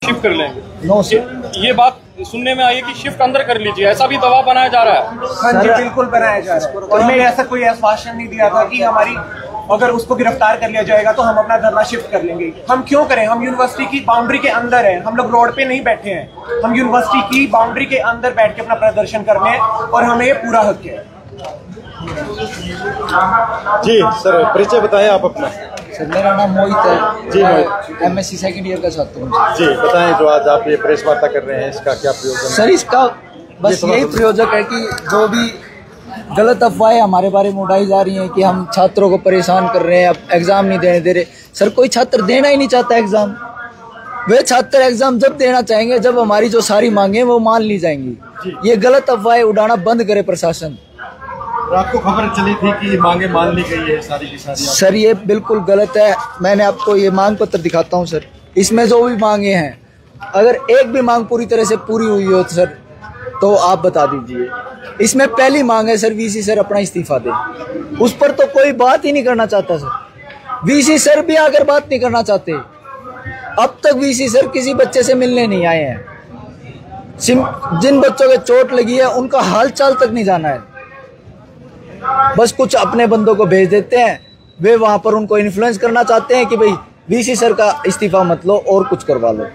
Shift कर लेंगे। No sir, ये बात सुनने में आई है कि शिफ्ट अंदर कर लीजिए, ऐसा भी दबाव बनाया जा रहा है। हाँ जी, बिल्कुल बनाया जा रहा है। और मैंने ऐसा कोई आश्वासन नहीं दिया था कि हमारी अगर उसको गिरफ्तार कर लिया जाएगा तो हम अपना धरना शिफ्ट कर लेंगे। हम क्यों करें? हम यूनिवर्सिटी की बाउंड्री के अंदर हैं, हम लोग रोड पे नहीं बैठे हैं। हम यूनिवर्सिटी की बाउंड्री के अंदर बैठ के अपना प्रदर्शन करने हैं और हमें ये पूरा हक है। जी सर, परिचय बताएं आप अपना। सर मेरा नाम मोहित है जी। मोहित, MSc सेकंड ईयर का छात्र हूँ जी। बताएं, जो आज आप ये प्रेस वार्ता कर रहे हैं, इसका क्या प्रयोजन? सर इसका बस यही प्रयोजक है कि जो भी गलत अफवाहें हमारे बारे में उड़ाई जा रही हैं कि हम छात्रों को परेशान कर रहे हैं, अब एग्जाम नहीं देने दे रहे। सर कोई छात्र देना ही नहीं चाहता एग्जाम। वे छात्र एग्जाम जब देना चाहेंगे जब हमारी जो सारी मांगे वो मान ली जाएंगी। ये गलत अफवाहें उड़ाना बंद करे प्रशासन। आपको खबर चली थी कि मांगे मान ली गई है सारी की सारी? सर ये बिल्कुल गलत है। मैंने आपको ये मांग पत्र दिखाता हूँ सर। इसमें जो भी मांगे हैं, अगर एक भी मांग पूरी तरह से पूरी हुई हो तो सर तो आप बता दीजिए। इसमें पहली मांग है सर VC सर अपना इस्तीफा दे। उस पर तो कोई बात ही नहीं करना चाहता सर। VC सर भी अगर बात नहीं करना चाहते, अब तक VC सर किसी बच्चे से मिलने नहीं आए हैं। जिन बच्चों के चोट लगी है उनका हाल चाल तक नहीं जाना है। बस कुछ अपने बंदों को भेज देते हैं, वे वहां पर उनको इन्फ्लुएंस करना चाहते हैं कि भाई VC सर का इस्तीफा मत लो और कुछ करवा लो।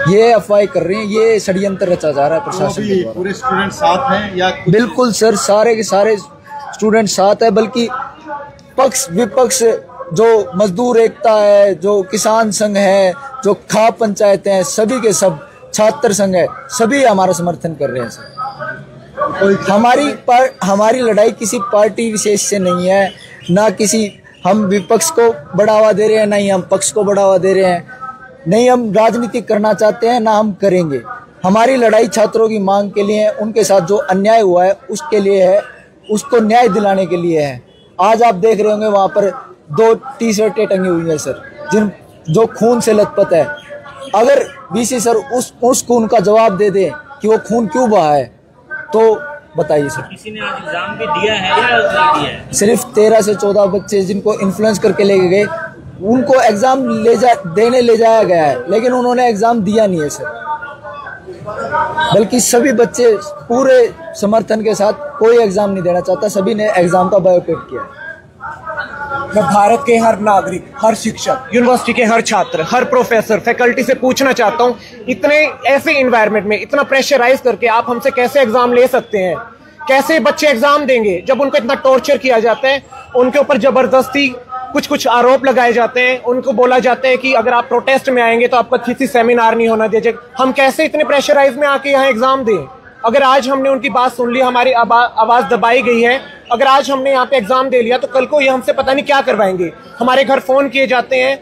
ये अफवाह कर रही हैं, ये षड्यंत्र रचा जा रहा है प्रशासन के द्वारा। पूरे स्टूडेंट साथ हैं या बिल्कुल सर, सारे के सारे स्टूडेंट साथ है, बल्कि पक्ष विपक्ष, जो मजदूर एकता है, जो किसान संघ है, जो खाप पंचायतें हैं, सभी के सब, छात्र संघ है, सभी हमारा समर्थन कर रहे हैं सर। हमारी लड़ाई किसी पार्टी विशेष से नहीं है, ना किसी हम विपक्ष को बढ़ावा दे रहे हैं, ना ही हम पक्ष को बढ़ावा दे रहे हैं, नहीं हम राजनीति करना चाहते हैं, ना हम करेंगे। हमारी लड़ाई छात्रों की मांग के लिए है, उनके साथ जो अन्याय हुआ है उसके लिए है, उसको न्याय दिलाने के लिए है। आज आप देख रहे होंगे वहां पर 2 टी-शर्टें टंगी हुई है सर, जो खून से लथपथ है। अगर VC सर उस खून का जवाब दे दे कि वो खून क्यों बहा है, तो बताइए सर। किसी ने आज एग्जाम भी दिया है या नहीं दिया है? सिर्फ 13 से 14 बच्चे जिनको इन्फ्लुएंस करके ले गए, उनको एग्जाम देने ले जाया गया है, लेकिन उन्होंने एग्जाम दिया नहीं है सर। बल्कि सभी बच्चे पूरे समर्थन के साथ, कोई एग्जाम नहीं देना चाहता, सभी ने एग्जाम का बायोपेट किया है। मैं भारत के हर नागरिक, हर शिक्षक, यूनिवर्सिटी के हर छात्र, हर प्रोफेसर, फैकल्टी से पूछना चाहता हूँ, इतने ऐसे इन्वायरमेंट में इतना प्रेशराइज करके आप हमसे कैसे एग्जाम ले सकते हैं? कैसे बच्चे एग्जाम देंगे जब उनको इतना टॉर्चर किया जाता है, उनके ऊपर जबरदस्ती कुछ आरोप लगाए जाते हैं, उनको बोला जाता है कि अगर आप प्रोटेस्ट में आएंगे तो आपका किसी सेमिनार नहीं होना दिया जाएगा। हम कैसे इतने प्रेशराइज में आके यहाँ एग्जाम दें? अगर आज हमने उनकी बात सुन ली, हमारी आवाज दबाई गई है, अगर आज हमने यहाँ पे एग्जाम दे लिया तो कल को ये हमसे पता नहीं क्या करवाएंगे। हमारे घर फोन किए जाते हैं,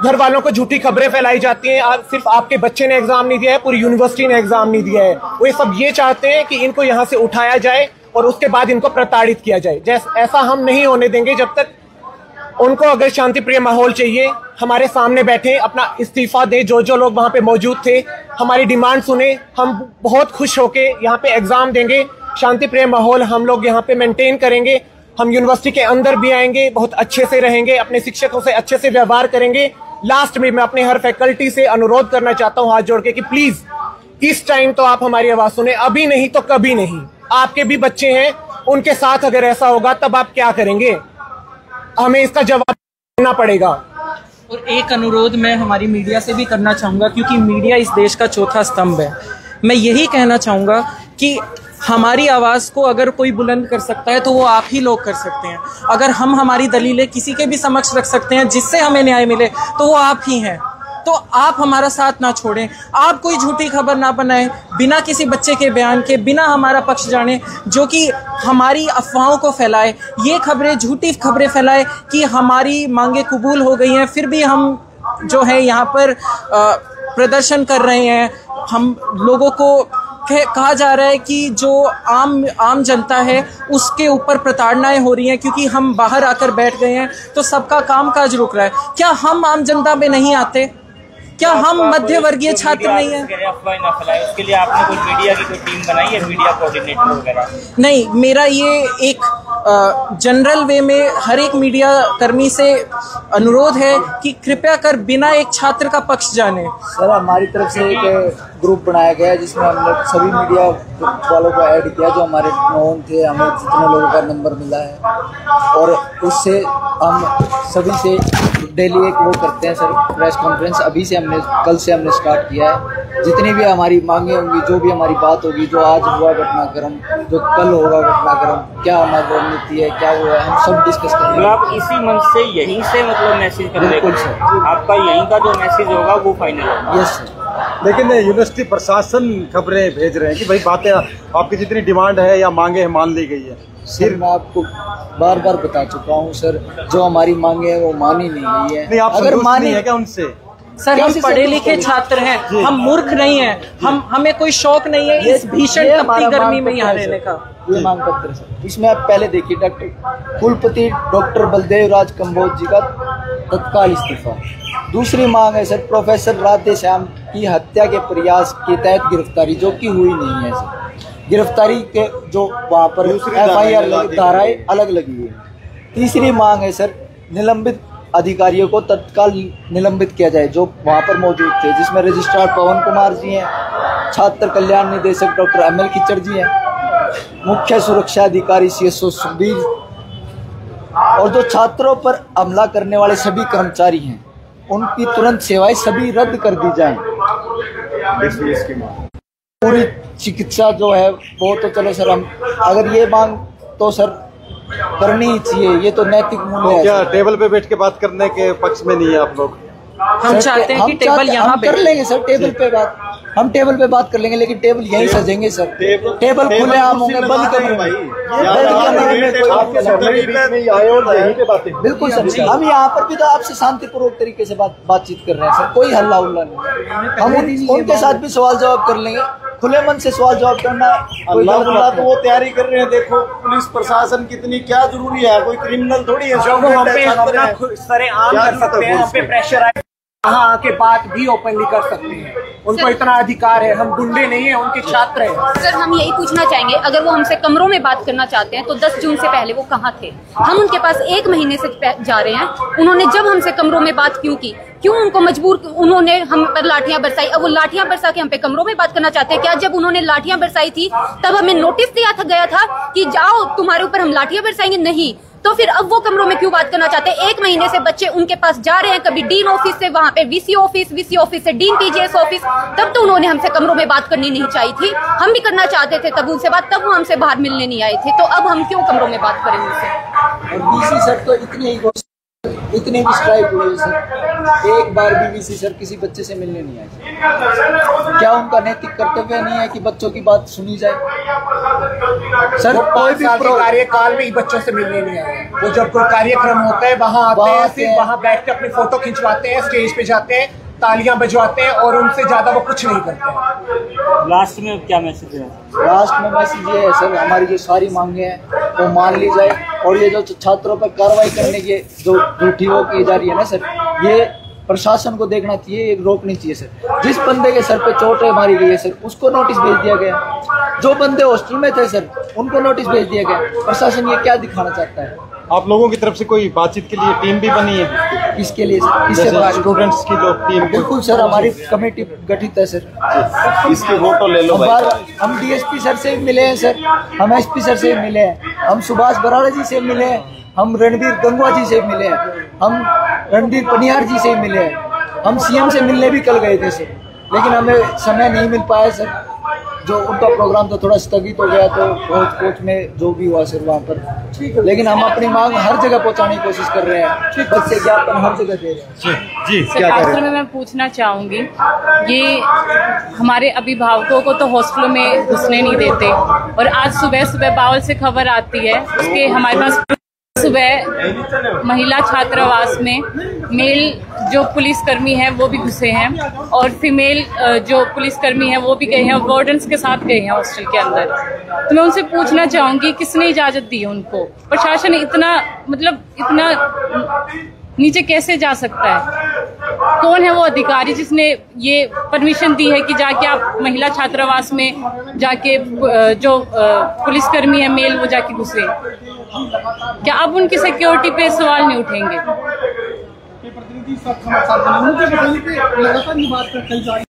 घर वालों को झूठी खबरें फैलाई जाती हैं, सिर्फ आपके बच्चे ने एग्जाम नहीं दिया है, पूरी यूनिवर्सिटी ने एग्जाम नहीं दिया है। वो सब ये चाहते हैं कि इनको यहाँ से उठाया जाए और उसके बाद इनको प्रताड़ित किया जाए। ऐसा हम नहीं होने देंगे। जब तक उनको अगर शांति प्रिय माहौल चाहिए, हमारे सामने बैठे, अपना इस्तीफा दे। जो लोग वहां पे मौजूद थे, हमारी डिमांड सुने, हम बहुत खुश होके यहाँ पे एग्जाम देंगे। शांति प्रिय माहौल हम लोग यहाँ पे मेंटेन करेंगे। हम यूनिवर्सिटी के अंदर भी आएंगे, बहुत अच्छे से रहेंगे, अपने शिक्षकों से अच्छे से व्यवहार करेंगे। लास्ट में मैं अपने हर फैकल्टी से अनुरोध करना चाहता हूँ हाथ जोड़ के कि प्लीज इस टाइम तो आप हमारी आवाज सुने, अभी नहीं तो कभी नहीं। आपके भी बच्चे हैं, उनके साथ अगर ऐसा होगा तब आप क्या करेंगे? हमें इसका जवाब देना पड़ेगा। और एक अनुरोध मैं हमारी मीडिया से भी करना चाहूँगा, क्योंकि मीडिया इस देश का चौथा स्तंभ है। मैं यही कहना चाहूँगा कि हमारी आवाज़ को अगर कोई बुलंद कर सकता है तो वो आप ही लोग कर सकते हैं। अगर हम हमारी दलीलें किसी के भी समक्ष रख सकते हैं जिससे हमें न्याय मिले तो वो आप ही हैं। तो आप हमारा साथ ना छोड़ें, आप कोई झूठी खबर ना बनाएं बिना किसी बच्चे के बयान के, बिना हमारा पक्ष जाने, जो कि हमारी अफवाहों को फैलाए। ये खबरें, झूठी खबरें फैलाए कि हमारी मांगे कबूल हो गई हैं, फिर भी हम जो है यहाँ पर प्रदर्शन कर रहे हैं। हम लोगों को कहा जा रहा है कि जो आम जनता है उसके ऊपर प्रताड़नाएं हो रही हैं क्योंकि हम बाहर आकर बैठ गए हैं तो सबका कामकाज रुक रहा है। क्या हम आम जनता में नहीं आते? क्या हम मध्य वर्गीय छात्र नहीं है? अफवाह न फैलाए, उसके लिए आपने कोई मीडिया की कोई टीम बनाई है, मीडिया कोऑर्डिनेटर वगैरह? नहीं, मेरा ये एक जनरल वे में हर एक मीडिया कर्मी से अनुरोध है कि कृपया कर बिना एक छात्र का पक्ष जाने। सर हमारी तरफ से एक ग्रुप बनाया गया है जिसमें हमने सभी मीडिया वालों को ऐड किया जो हमारे नोन थे, हमें जितने लोगों का नंबर मिला है, और उससे हम सभी से डेली एक वो करते हैं सर प्रेस कॉन्फ्रेंस। अभी से कल से हमने स्टार्ट किया है। जितनी भी हमारी मांगे होंगी, जो भी हमारी बात होगी, जो आज हुआ घटनाक्रम, जो कल होगा घटनाक्रम, क्या हमारी रणनीति है, क्या वो है, हम सब डिस्कस करेंगे। तो आप इसी मन से यहीं से मतलब मैसेज कर रहे हैं? आपका यहीं का जो मैसेज होगा वो फाइनल होगा? Yes sir. लेकिन यूनिवर्सिटी प्रशासन खबरें भेज रहे हैं कि भाई बातें आपकी जितनी डिमांड है या मांगे मान ली गई है। सर मैं आपको बार बार बता चुका हूँ सर, जो हमारी मांगे है वो मानी नहीं गई है। नहीं, आप अगर मानी है क्या उनसे? सर हम पढ़े लिखे छात्र हैं, हम मूर्ख नहीं हैं, हमें कोई शौक नहीं है इस भीषण तपती गर्मी में यहाँ रहने का। ये मांग पत्र सर, इसमें आप पहले देखिए डॉक्टर कुलपति डॉक्टर बलदेव राज कंबोज जी का तत्काल इस्तीफा। दूसरी मांग है सर प्रोफेसर राधे श्याम की हत्या के प्रयास के तहत गिरफ्तारी, जो कि हुई नहीं है सर। गिरफ्तारी के जो वहाँ पर FIR धाराएं अलग लगी है। तीसरी मांग है सर निलंबित अधिकारियों को तत्काल निलंबित किया जाए जो वहाँ पर मौजूद थे, जिसमें रजिस्ट्रार पवन कुमार जी हैं, छात्र कल्याण निदेशक डॉक्टर ML खिचड़ जी हैं, मुख्य सुरक्षा अधिकारी CSO सुखबीर, और जो छात्रों पर हमला करने वाले सभी कर्मचारी हैं उनकी तुरंत सेवाएं सभी रद्द कर दी जाएं। पूरी चिकित्सा जो है वो तो चलो सर, हम अगर ये मांग तो सर करनी ही चाहिए, ये तो नैतिक मूल्य है। क्या टेबल पे बैठ के बात करने के पक्ष में नहीं है आप लोग? हम चाहते हैं कि टेबल यहाँ कर लेंगे सर, टेबल पे बात हम टेबल पे बात कर लेंगे, लेकिन टेबल यहीं सजेंगे सर। टेबल खुले आम होंगे, बंद कर बिल्कुल सर। हम यहाँ पर भी तो आपसे शांतिपूर्वक तरीके से बातचीत कर रहे हैं सर, कोई हल्ला उल्ला नहीं। हम उनके साथ भी सवाल जवाब कर लेंगे, खुले मन से सवाल जवाब करना कोई गलत तो वो तैयारी कर रहे हैं। देखो पुलिस प्रशासन कितनी क्या जरूरी है, कोई क्रिमिनल थोड़ी है जो हम पे अपना सरेआम कर सकते हैं, हम पे प्रेशर आए वहाँ आके बात भी ओपनली कर सकते हैं, उनको इतना अधिकार है। हम गुंडे नहीं है, उनके छात्र हैं। सर हम यही पूछना चाहेंगे, अगर वो हमसे कमरों में बात करना चाहते हैं तो 10 जून से पहले वो कहाँ थे? हम उनके पास 1 महीने से जा रहे हैं, उन्होंने जब हमसे कमरों में बात क्यों की? क्यों उनको मजबूर, उन्होंने हम पर लाठियां बरसाई? अब वो लाठियां बरसा के हम पे कमरों में बात करना चाहते हैं क्या? जब उन्होंने लाठियां बरसाई थी तब हमें नोटिस दिया गया था कि जाओ तुम्हारे ऊपर हम लाठियां बरसाएंगे? नहीं। तो फिर अब वो कमरों में क्यों बात करना चाहते हैं? 1 महीने से बच्चे उनके पास जा रहे हैं, कभी डीन ऑफिस से वहाँ पे VC ऑफिस से डीन PGS ऑफिस, तब तो उन्होंने हमसे कमरों में बात करनी नहीं चाहिए थी। हम भी करना चाहते थे तब उनसे बात, तब वो हमसे बाहर मिलने नहीं आए थे, तो अब हम क्यों कमरों में बात करें उनसे? और VC सर तो इतने भी स्ट्राइक हुए सर, एक बार भी VC सर किसी बच्चे से मिलने नहीं आए। क्या उनका नैतिक कर्तव्य नहीं है कि बच्चों की बात सुनी जाए? सर कोई भी कार्यकाल में ही बच्चों से मिलने नहीं आए। वो जब कोई कार्यक्रम होता है वहाँ आते हैं, सिर्फ वहाँ बैठ के अपनी फोटो खिंचवाते हैं, स्टेज पे जाते हैं, तालियां बजवाते हैं और उनसे ज्यादा वो कुछ नहीं करते हैं। लास्ट में क्या मैसेज है? लास्ट में मैसेज ये है सर, हमारी जो सारी मांगे हैं वो मान ली जाए, और ये जो छात्रों पर कार्रवाई करने की जो झूठी वो की जा रही है ना सर, ये प्रशासन को देखना चाहिए, ये रोकनी चाहिए सर। जिस बंदे के सर पे चोट मारी गई है सर, उसको नोटिस भेज दिया गया। जो बंदे हॉस्टल में थे सर, उनको नोटिस भेज दिया गया। प्रशासन ये क्या दिखाना चाहता है? आप लोगों की तरफ से कोई बातचीत के लिए टीम भी बनी है? किसके लिए सर? किससे बात? स्टूडेंट्स की जो टीम? बिल्कुल सर, हमारी कमेटी गठित है सर। इसकी फोटो ले लो भाई। हम DSP सर से भी मिले हैं सर, हम SP सर से भी मिले हैं, हम सुभाष बराड़ा जी से मिले हैं, हम रणबीर गंगवा जी से मिले हैं, हम रणदीप पनियार जी से मिले हैं, हम CM से मिलने भी कल गए थे सर, लेकिन हमें समय नहीं मिल पाया सर। जो उनका प्रोग्राम तो थोड़ा स्थगित हो गया, तो कोच में जो भी हुआ सर वहाँ पर, लेकिन हम अपनी मांग हर जगह पहुँचाने की कोशिश कर रहे हैं। बच्चे ज्ञापन हर जगह दे रहे हैं। जी क्या करें? में मैं पूछना चाहूँगी, ये हमारे अभिभावकों को तो हॉस्टलों में घुसने नहीं देते, और आज सुबह बावल से खबर आती है उसके हमारे पास सुबह महिला छात्रावास में मेल जो पुलिसकर्मी है वो भी घुसे हैं, और फीमेल जो पुलिसकर्मी है वो भी गए हैं, वार्डन्स के साथ गए हैं हॉस्टल के अंदर। तो मैं उनसे पूछना चाहूँगी किसने इजाज़त दी उनको? प्रशासन इतना नीचे कैसे जा सकता है? कौन है वो अधिकारी जिसने ये परमिशन दी है कि जाके आप महिला छात्रावास में जाके जो पुलिसकर्मी है मेल वो जाके घुसे? क्या अब उनकी सिक्योरिटी पे सवाल नहीं उठेंगे?